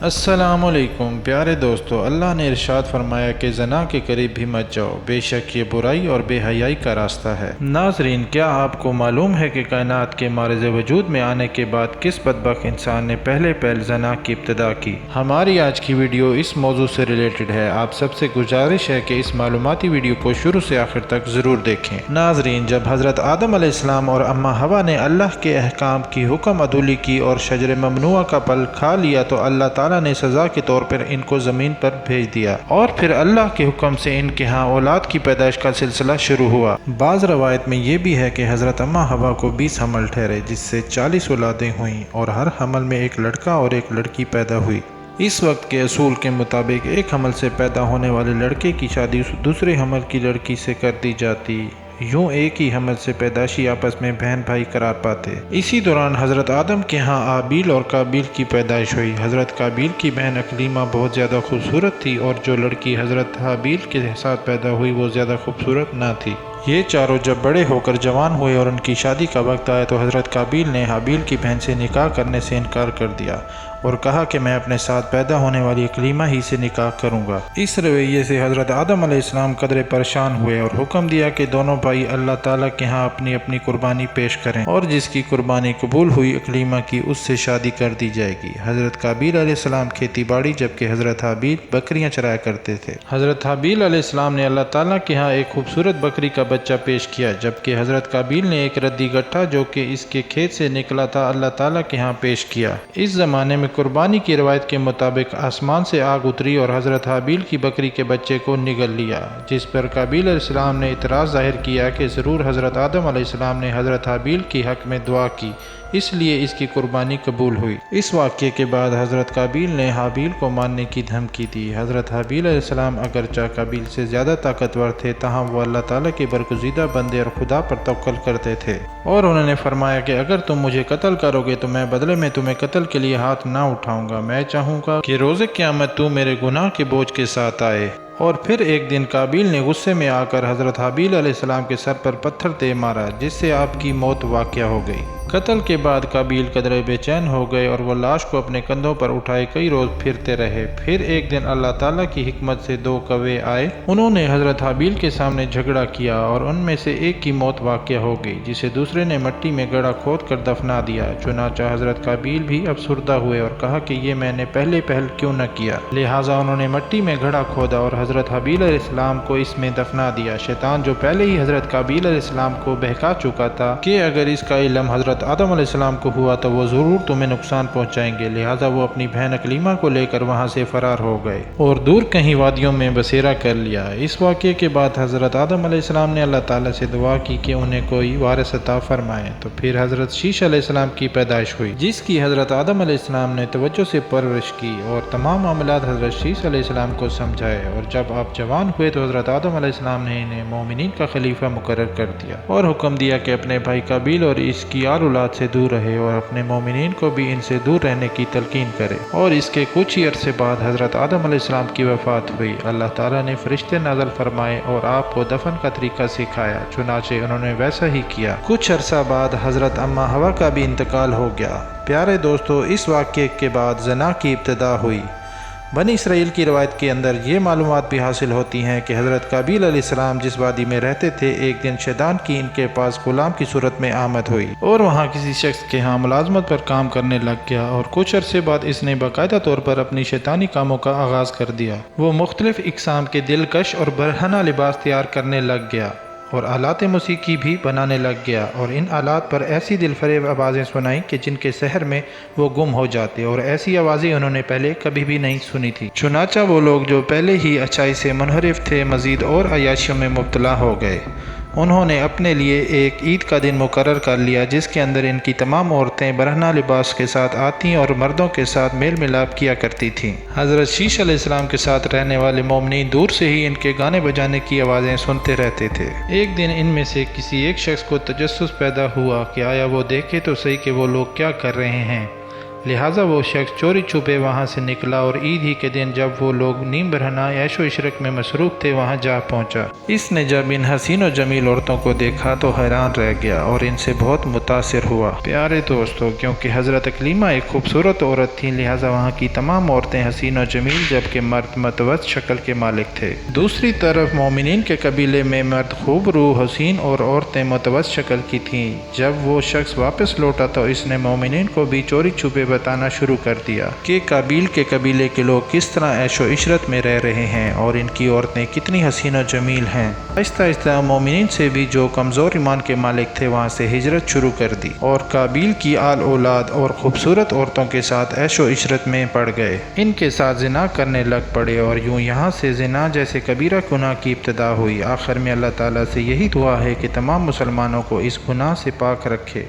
अस्सलामुअलैकुम प्यारे दोस्तों, अल्लाह ने इरशाद फरमाया कि ज़ना के करीब भी मत जाओ, बेशक ये बुराई और बेहयाई का रास्ता है। नाज़रीन, क्या आपको मालूम है कि कायनात के मारिज़ वजूद में आने के बाद किस बदबख्त इंसान ने पहले ज़ना की इब्तिदा की? हमारी आज की वीडियो इस मौजू से रिलेटेड है। आप सबसे गुजारिश है कि इस मालूमाती वीडियो को शुरू से आखिर तक ज़रूर देखें। नाज़रीन, जब हज़रत आदम अलैहिस्सलाम और अम्मा हवा ने अल्लाह के अहकाम की हुक्म अदूली की और शजर ममनुआ का फल खा लिया तो अल्लाह ताला ने सजा के तौर पर इनको जमीन पर भेज दिया और फिर अल्लाह के हुक्म से इनके यहाँ औलाद की पैदाइश का सिलसिला शुरू हुआ। बाज़ रवायत में ये भी है कि हज़रत अम्मा हवा को 20 हमल ठहरे, जिससे 40 औलादें हुईं और हर हमल में एक लड़का और एक लड़की पैदा हुई। इस वक्त के असूल के मुताबिक एक हमल से पैदा होने वाले लड़के की शादी दूसरे हमल की लड़की से कर दी जाती। यूं एक ही हमल से पैदाशी आपस में बहन भाई करार पाते। इसी दौरान हज़रत आदम के यहाँ आबील और काबील की पैदाइश हुई। हज़रत काबील की बहन अकलीमा बहुत ज़्यादा खूबसूरत थी और जो लड़की हज़रत हाबील के साथ पैदा हुई वो ज़्यादा खूबसूरत ना थी। ये चारों जब बड़े होकर जवान हुए और उनकी शादी का वक्त आया तो हज़रत काबील ने हाबील की बहन से निकाह करने से इनकार कर दिया और कहा कि मैं अपने साथ पैदा होने वाली अकलीमा ही से निकाह करूँगा। इस रवैये से हज़रत आदम अलैहिस्सलाम कदरे परेशान हुए और हुक्म दिया कि दोनों भाई अल्लाह ताला के यहाँ अपनी अपनी कुर्बानी पेश करें और जिसकी कुर्बानी कबूल हुई अकलीमा की उससे शादी कर दी जाएगी। हज़रत काबील अलैहिस्सलाम खेती बाड़ी जबकि हज़रत हाबील बकरियाँ चराया करते थे। हज़रत हाबील अलैहिस्सलाम ने अल्लाह ताला के यहाँ एक खूबसूरत बकरी का बच्चा पेश किया, जबकि हज़रत काबील ने एक रद्दी गट्ठा जो कि इसके खेत से निकला था अल्लाह ताला के यहाँ पेश किया। इस ज़माने में कुर्बानी की रवायत के मुताबिक आसमान से आग उतरी और हज़रत हाबील की बकरी के बच्चे को निगल लिया, जिस पर काबील अलैहिस्सलाम ने इतराज़ ज़ाहिर किया कि ज़रूर हज़रत आदम अलैहिस्सलाम ने हज़रत हाबील की हक़ में दुआ की, इसलिए इसकी कुर्बानी कबूल हुई। इस वाक़ये के बाद हज़रत काबील ने हाबील को मारने की धमकी दी। हज़रत हाबील अलैहिस्सलाम अगरचे काबील से ज़्यादा ताकतवर थे, ताहम वो अल्लाह ताला के बरगुज़ीदा बंदे और खुदा पर तवक्कुल करते थे और उन्होंने फरमाया कि अगर तुम मुझे कत्ल करोगे तो मैं बदले में तुम्हें कत्ल के लिए हाथ ना उठाऊंगा। मैं चाहूँगा कि रोज़े क़यामत तू मेरे गुनाह के बोझ के साथ आए। और फिर एक दिन काबील ने गुस्से में आकर हज़रत हाबील अलैहिस्सलाम के सर पर पत्थर दे मारा, जिससे आपकी मौत वाक़या हो गई। कत्ल के बाद काबील कदरे बेचैन हो गए और वह लाश को अपने कंधों पर उठाए कई रोज़ फिरते रहे। फिर एक दिन अल्लाह ताला की हिकमत से 2 कौवे आए। उन्होंने हज़रत हाबील के सामने झगड़ा किया और उनमें से एक की मौत वाक़या हो गई, जिसे दूसरे ने मिट्टी में गड्ढा खोद कर दफना दिया। चुनांचे हज़रत काबील भी अफसुर्दा हुए और कहा कि ये मैंने पहले क्यों न किया। लिहाजा उन्होंने मिट्टी में गड्ढा खोदा और हज़रत हाबील अलैहिस्सलाम को इसमें दफना दिया। शैतान जो पहले ही हज़रत काबील अलैहिस्सलाम को बहका चुका था कि अगर इसका इल्म हज़रत आदम अलैहिस्सलाम को हुआ तो वो ज़रूर तुम्हें नुकसान पहुंचाएंगे, लिहाजा वो अपनी बहन अकलीमा को लेकर वहां से फरार हो गए और दूर कहीं वादियों में बसेरा कर लिया। इस वाक़ये के बाद हज़रत आदम अलैहिस्सलाम ने अल्लाह ताला से दुआ की कि उन्हें कोई वारिस अता फरमाए। तो फिर हज़रत शीश अलैहिस्सलाम की पैदाइश हुई, जिसकी हज़रत आदम अलैहिस्सलाम ने तवज्जो से परवरिश की और तमाम मामलात हज़रत शीश अलैहिस्सलाम को समझाए। और जब आप जवान हुए तो हज़रत आदम अलैहिस्सलाम ने इन्हें मोमिनीन का खलीफा मुकर्रर कर दिया और हुक्म दिया कि अपने भाई काबील और इसकी आल औलाद से दूर रहे और अपने मोमिनीन को भी इनसे दूर रहने की तलकीन करे। और इसके कुछ ही अरसे बाद हज़रत आदम अलैहिस्सलाम की वफ़ात हुई। अल्लाह ताला ने फरिश्ते नाज़िल फरमाए और आपको दफन का तरीका सिखाया, चुनाचे उन्होंने वैसा ही किया। कुछ अरसा बाद हज़रत अम्मा हवा का भी इंतकाल हो गया। प्यारे दोस्तों, इस वाक़ये के बाद ज़ना की इब्तिदा हुई। बनी इसराइल की रवायत के अंदर ये मालूमात भी हासिल होती हैं कि हज़रत काबील अलैहिस्सलाम जिस वादी में रहते थे, एक दिन शैतान की इनके पास गुलाम की सूरत में आमद हुई और वहाँ किसी शख्स के यहाँ मुलाजमत पर काम करने लग गया और कुछ अरसे बाद इसने बाकायदा तौर पर अपनी शैतानी कामों का आगाज़ कर दिया। वो मुख्तलिफ इकसाम के दिलकश और बरहना लिबास तैयार करने लग गया और आलात मौसीकी भी बनाने लग गया और इन आलात पर ऐसी दिलफरेब आवाज़ें सुनाई कि जिनके सहर में वो गुम हो जाते और ऐसी आवाज़ें उन्होंने पहले कभी भी नहीं सुनी थी। चुनाचा वो लोग जो पहले ही अच्छाई से मुनहरिफ थे मज़ीद और अयाशियों में मुब्तला हो गए। उन्होंने अपने लिए एक ईद का दिन मुकर्रर कर लिया जिसके अंदर इनकी तमाम औरतें बरहना लिबास के साथ आती और मर्दों के साथ मेल मिलाप किया करती थीं। हज़रत शीश अलैहिस्सलाम के साथ रहने वाले मोमिनीन दूर से ही इनके गाने बजाने की आवाज़ें सुनते रहते थे। एक दिन इनमें से किसी एक शख्स को तजस्सुस पैदा हुआ कि आया वो देखे तो सही कि वो लोग क्या कर रहे हैं। लिहाजा वो शख्स चोरी छुपे वहाँ से निकला और ईद ही के दिन जब वो लोग नीम बरहना ऐशो इशरक में मसरूफ़ थे वहाँ जा पहुँचा। इसने जब इन हसीन और जमील औरतों को देखा तो हैरान रह गया और इनसे बहुत मुतासिर हुआ। प्यारे दोस्तों, क्योंकि हज़रत इकरीमा एक खूबसूरत औरत थी, लिहाजा वहाँ की तमाम औरतें हसीन और जमील जबकि मर्द मतवस्त शक्ल के मालिक थे। दूसरी तरफ मोमिनीन के कबीले में मर्द खूब रू हसीन और औरतें मतवस्त शक्ल की थीं। जब वो शख्स वापस लौटा तो इसने मोमिनीन को भी चोरी छुपे बताना शुरू कर दिया कि काबिल के कबीले के लोग किस तरह ऐशो इशरत में रह रहे हैं और इनकी औरतें कितनी हसीन और जमील हैं। आहिस्ता आहिस्ता मोमिनीन से भी जो कमज़ोर ईमान के मालिक थे वहाँ से हिजरत शुरू कर दी और काबिल की आल औलाद और खूबसूरत औरतों के साथ ऐशो इशरत में पड़ गए। इनके साथ जिना करने लग पड़े और यूँ यहाँ से जिना जैसे कबीरा गुनाह की इब्तिदा हुई। आखिर में अल्लाह ताला से यही दुआ है कि तमाम मुसलमानों को इस गुनाह से पाक रखे।